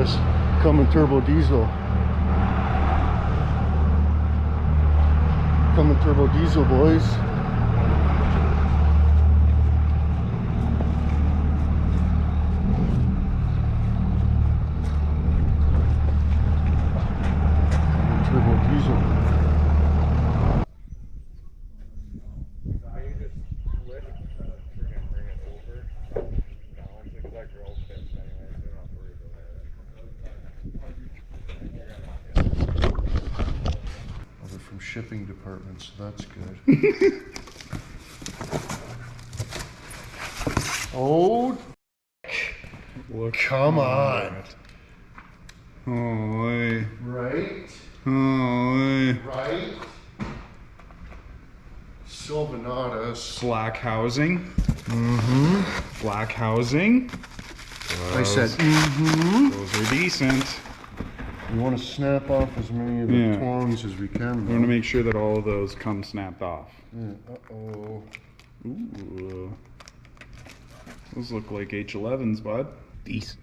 us. Coming turbo diesel. Coming turbo diesel, boys. Turbo diesel. From shipping departments, so that's good. Oh, look! Come on! Holy! Right? Holy! Right? Sylvanatus. Slack housing. Mm-hmm. Black housing. I said, mm-hmm. Those are decent. We want to snap off as many of the tongs as we can. We want to make sure that all of those come snapped off. Yeah. Uh-oh. Ooh. Those look like H11s, bud. Decent.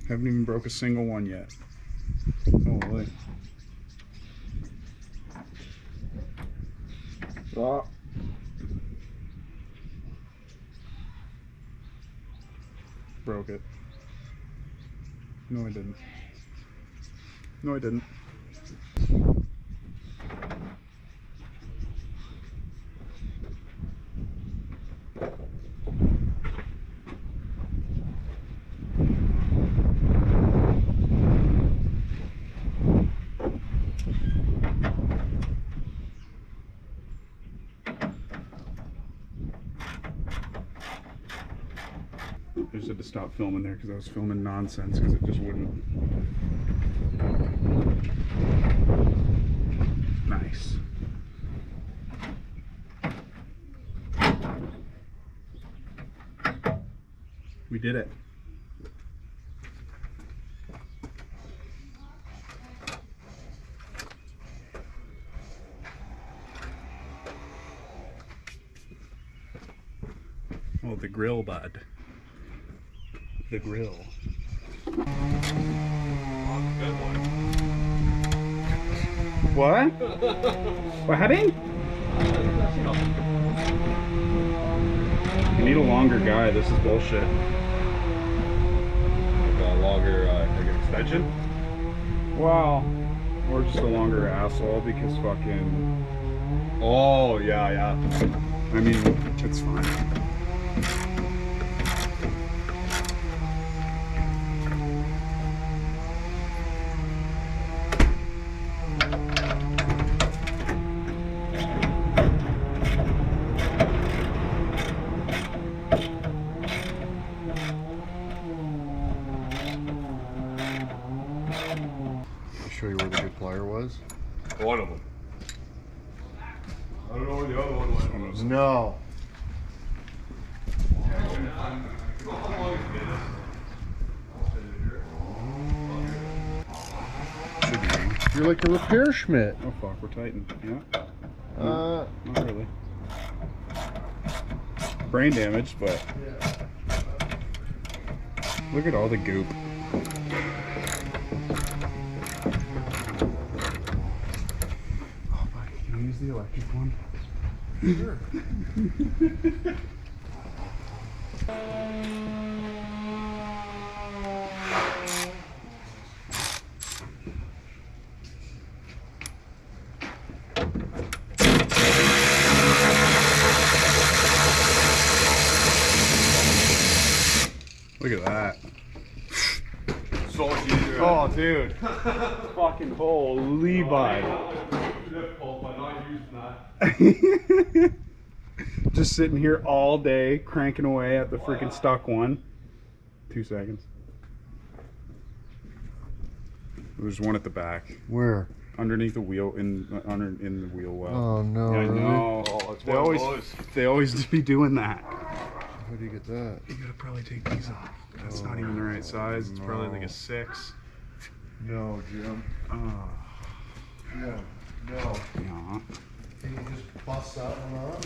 Haven't even broke a single one yet. Holy. Ah. Broke it. No, I didn't. No, I didn't. I just had to stop filming there because I was filming nonsense because it just wouldn't. Nice. We did it. Oh, the grill, bud. The grill. What? What happened? You need a longer guy. This is bullshit. Like a longer like an extension? Well, or just a longer asshole because fucking. Oh, yeah. I mean, it's fine. Show you where the good plier was? One of them. I don't know where the other one went. No. You're like a repair schmidt. Oh fuck, we're tightened. Yeah. Not really. Brain damage, but look at all the goop. Oh, buddy, can I use the electric one? Sure. Look at that. So much easier. Oh, dude. Fucking holy bud. Difficult, but not using that. Just sitting here all day cranking away at the freaking stuck one. 2 seconds. There's one at the back. Where? Underneath the wheel, in the wheel well. Oh no. Yeah, I really? know. Oh, it's They always be doing that. How do you get that? You gotta probably take these off. That's not even the right size. It's probably like a 6. No, Jim. Oh. Yeah. No. Yeah. Can you just bust that one off?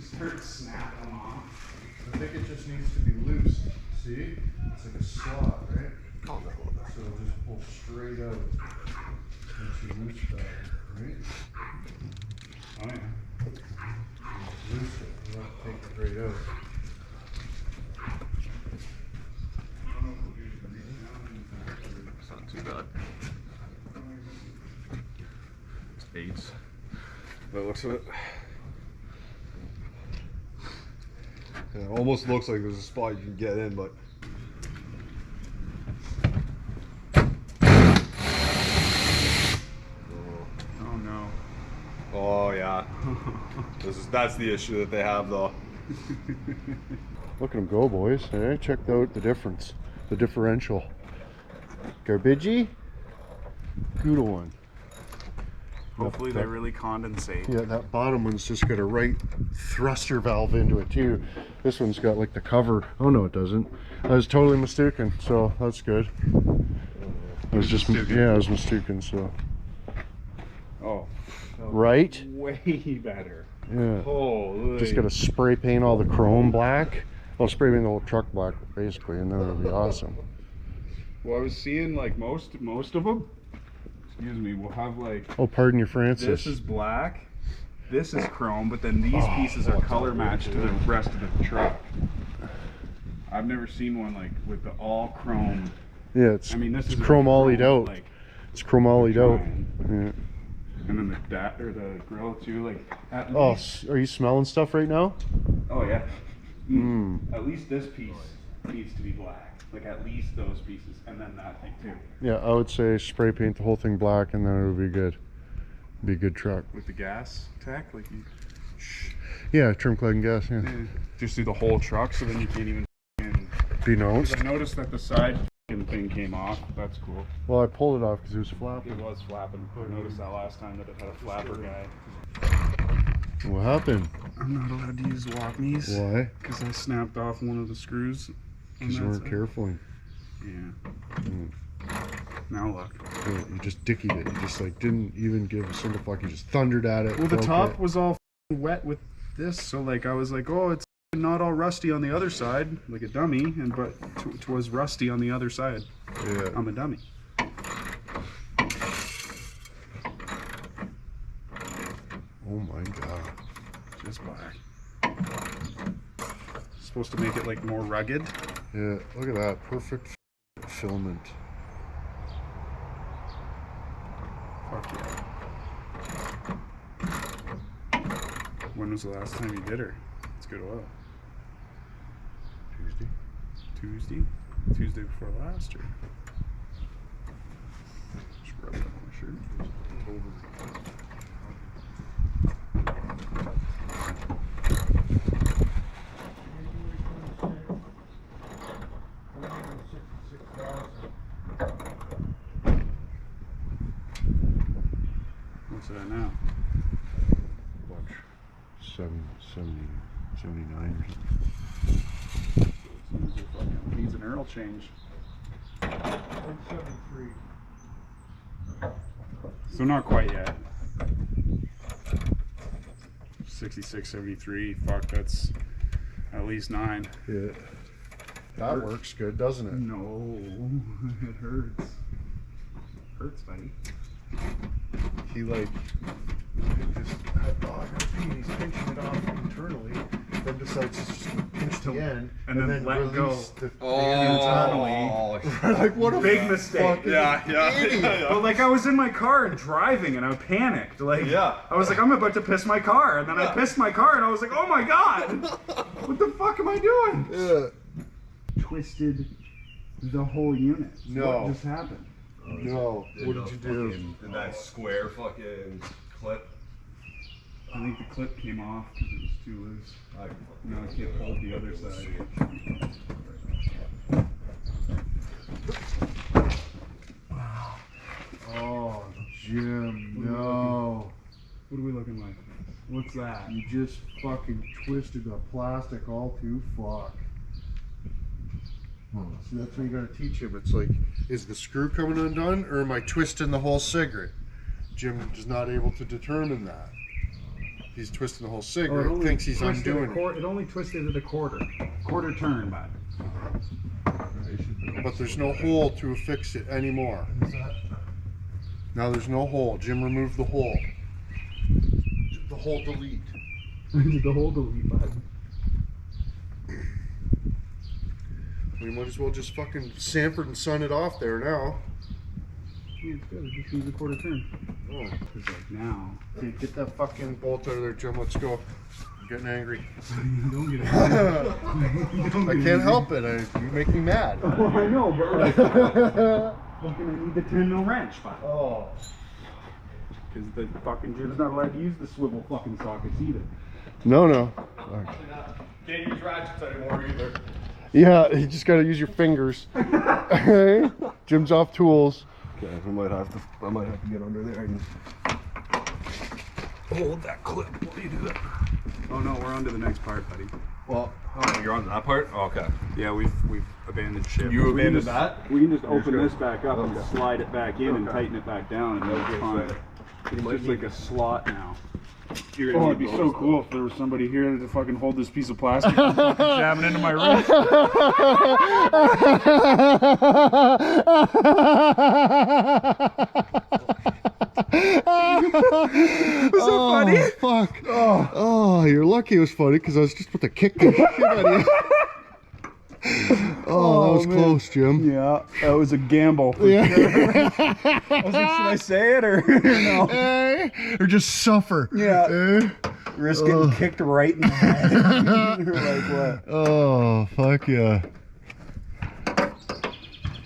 Start snapping them off. I think it just needs to be loose. See? It's like a slot, right? So it'll just pull straight out. Once you loose that, right? Oh yeah. Loose it. You don't take it right out. It's not too bad. It's 8s. By the looks of it. Yeah, it almost looks like there's a spot you can get in, but Oh no. oh yeah. That's the issue that they have though. Look at them go, boys. Hey, check out the difference. The differential. Garbagey. Good one. Hopefully they really condensate. Yeah, that bottom one's just got a right thruster valve into it too. This one's got like the cover. Oh no, it doesn't. I was totally mistaken, so that's good. I was just yeah, I was mistaken. So Oh. right? Way better. Yeah. Holy. Just gotta spray paint all the chrome black. Well, spray paint the whole truck black basically, and then it'll be awesome. Well, I was seeing like most of them. Excuse me. We'll have like. Oh, pardon your Francis. This is black. This is chrome, but then these pieces are color matched to the rest of the truck. I've never seen one like with the all chrome. Yeah, it's. I mean, this is chrome ollied out. Like, It's chrome ollied out. Yeah. and then the grill too. Like at Oh, least. are you smelling stuff right now? Oh yeah. Mm. At least this piece needs to be black. Like at least those pieces, and then that thing too. Yeah, I would say spray paint the whole thing black, and then it would be good. Be a good truck. With the gas tech, like you. Yeah, trim, clad, and gas. Yeah. Just do the whole truck, so then you can't even. Be known. I noticed that the side thing came off. That's cool. Well, I pulled it off because it was flapping. It was flapping. I noticed that last time that it had a flapper guy. What happened? I'm not allowed to use walk-knees. Why? Because I snapped off one of the screws. Because you weren't careful. Yeah. Mm. Now look. Yeah, you just dickied it. You just like didn't even give a single fuck. You just thundered at it. Well, the broke top it. was all wet with this, so like I was like, oh, it's not all rusty on the other side, like a dummy, and but it was rusty on the other side. Yeah. I'm a dummy. Oh my god. Just black. Supposed to make it like more rugged. Yeah. Look at that. Perfect filament. Fuck yeah. When was the last time you did her? It's good oil. Tuesday. Tuesday? Tuesday before last, or? Just rub it on my shirt. What's that now? Bunch. 79 or something. Needs an oil change. 73. So not quite yet. 66, 73. Fuck, that's at least 9. Yeah. That works good, doesn't it? No, it hurts. Hurts, buddy. He like just had dog and he's pinching it off internally, then decides to just pinch the end and then let release go. the Oh, like what a Big mistake. fucking idiot. But like I was in my car and driving and I panicked. Like Yeah. I was like, I'm about to piss my car, and then I pissed my car and I was like, oh my god, what the fuck am I doing? Yeah. Twisted the whole unit. No. What just happened? No. What did you do? Did that square fucking clip? I think the clip came off because it was too loose. Now I can't hold the other side. Oh, Jim, no. What are we looking like? What's that? You just fucking twisted the plastic all too fuck. See, that's what you gotta teach him. It's like, is the screw coming undone, or am I twisting the whole cigarette? Jim is not able to determine that. He's twisting the whole Oh, cigarette, thinks he's undoing it. It only twisted it a quarter turn, bud. But there's no hole to affix it anymore. Now there's no hole. Jim removed the hole. The hole delete. The whole delete button. We might as well just fucking Sanford and Son it off there now. Yeah, it's good. It just needs a quarter turn. Oh. It's like now. Hey, get that fucking bolt out of there, Jim. Let's go. I'm getting angry. Don't get it. I can't help it. You make me mad. Oh, I know, but like, fucking I need the 10mm wrench, bud. Oh. Because the fucking Jim's not allowed to use the swivel fucking sockets either. No. Can't use ratchets anymore either. Yeah, you just gotta use your fingers. Jim's off tools. Okay, I might have to get under there and hold that clip while you do that. Oh no, we're on to the next part, buddy. Well, oh, you're on that part? Oh, okay. Yeah, we've abandoned ship. You We can abandoned just- that? We can just open gonna- this back up and slide it back in and tighten it back down, and it'll be fine. It's just like a slot now. Oh, it'd be so cool if there was somebody here to fucking hold this piece of plastic and fucking jam it into my wrist. Was that funny? Fuck. Oh, you're lucky it was funny because I was just about to kick the shit out of you. Oh, that was close, Jim. Yeah, that was a gamble. For sure. I was like, should I say it or no? Or just suffer. Yeah. Risk getting kicked right in the head. You're like, what? Oh, fuck yeah.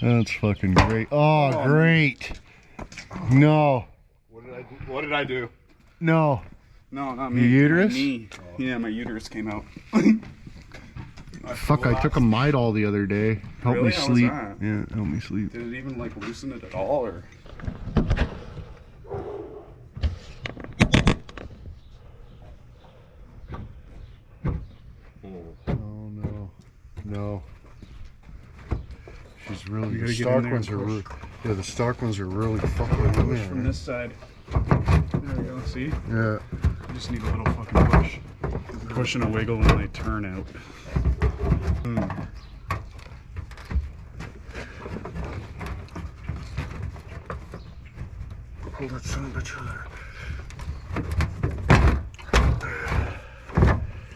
That's fucking great. Oh, great. No. What did I do? No. No, not me. Your uterus? My knee. Yeah, my uterus came out. Fuck, I took a Midol the other day. Helped Really? me How was sleep. that? Yeah, helped me sleep. Did it even like loosen it at all, or? Oh no. No. She's really, You the gotta get in stock there ones and are push. really, yeah, the stock ones are really fucking in Push from there. this side. There we go. See? Yeah. You just need a little fucking push. Push and a wiggle, and they turn out. Pull that son of a bitch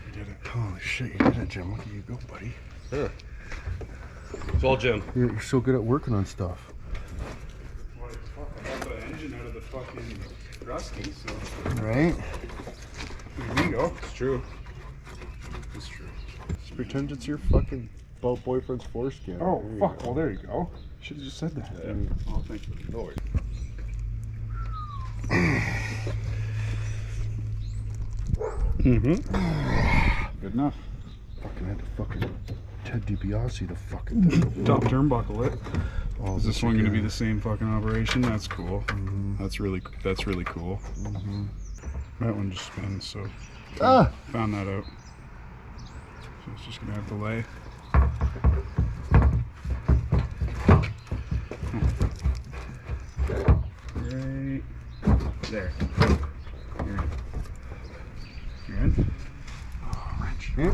You did it. Holy shit, you did it, Jim. Look at you go, buddy. Yeah. It's all Jim. You're so good at working on stuff. Well, fuck, I got the engine out of the fucking rusty, so Right? there you go. It's true. It's true. Just pretend it's your fucking boyfriend's foreskin. Oh, There you fuck. go. Well, there you go. Should have just said that. Yeah. Oh, thank you. No worries. Good enough. Fucking had to fucking Ted DiBiase the fucking thing. Top turnbuckle it. Oh, Is this one going to be again. the same fucking operation? That's cool. That's really cool. That one just spins, so Ah! found that out. So it's just gonna have to lay. Right there. You're in. You're in? Oh, wrench. Yeah.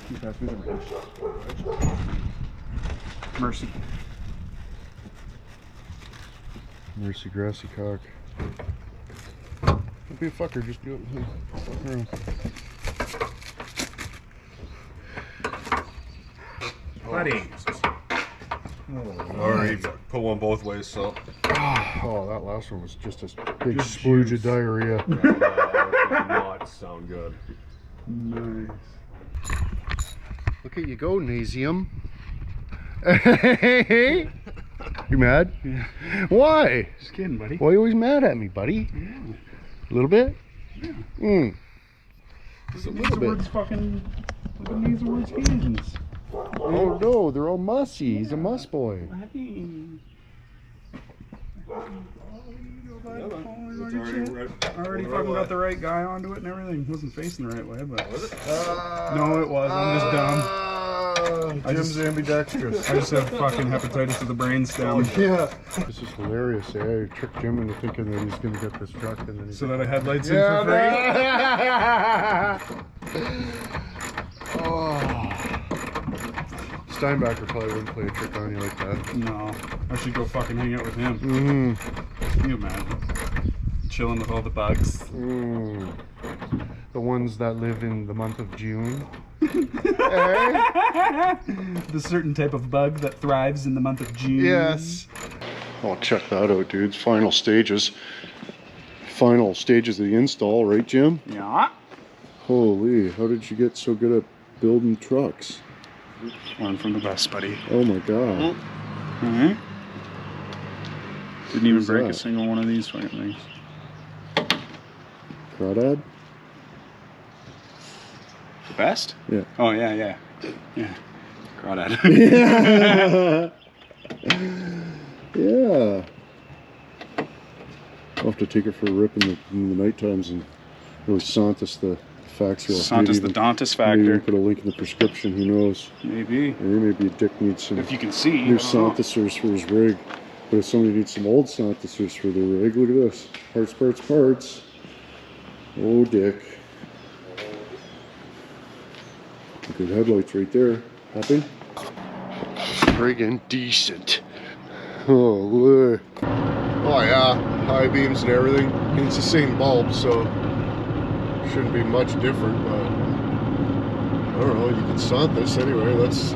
Can you pass me the wrench? Mercy. Mercy grassy cock. Don't be a fucker, just do it. Fuck around. Buddy. Already put one both ways, so. Oh, that last one was just a big splooge of diarrhea. That did not sound good. Nice. Look at you go, Nasium. Hey, you mad? Yeah. Why? Just kidding, buddy. Why are you always mad at me, buddy? A little bit? Yeah. Just a These little are bit. words fucking. Look at these words hands. Oh no, they're all mussy. He's a muss boy. Already fucking got the right guy onto it and everything. Wasn't facing the right way, but. No, it was. I'm just dumb. Jim's ambidextrous. I just have fucking hepatitis of the brainstem. Yeah. This is hilarious. Eh? You tricked Jim into thinking that he's gonna get this truck, and then So that I had lights yeah, in for free. Oh. Steinbacher probably wouldn't play a trick on you like that. No, I should go fucking hang out with him. Can you imagine? Chilling with all the bugs. The ones that live in the month of June. The certain type of bug that thrives in the month of June. Yes. Oh, check that out, dudes. Final stages. Final stages of the install, right, Jim? Yeah. Holy, how did you get so good at building trucks? Learn from the best, buddy. Oh my god. Didn't even Who's break a that? single one of these fucking things. Crawdad? The best? Yeah. Oh yeah. Crawdad. Yeah. I'll have to take her for a rip in the night times and really Santis the factual. Santis the Dantis Maybe factor. even put a link in the prescription, who knows. Maybe. Or maybe Dick needs some If you can see. new I don't know. Santisers for his rig. But if somebody needs some old Santisers for their rig, look at this. Parts. Oh, Dick. Good headlights right there. Happy? Friggin' decent. Oh, look. Oh, yeah. High beams and everything. It's the same bulb, so shouldn't be much different, but I don't know. You can sant this anyway. That's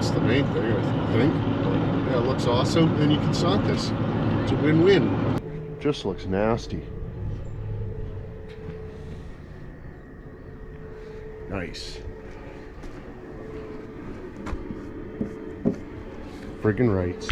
the main thing, I think. But, yeah, it looks awesome, and you can sant this. It's a win-win. Just looks nasty. Nice. Friggin' rights.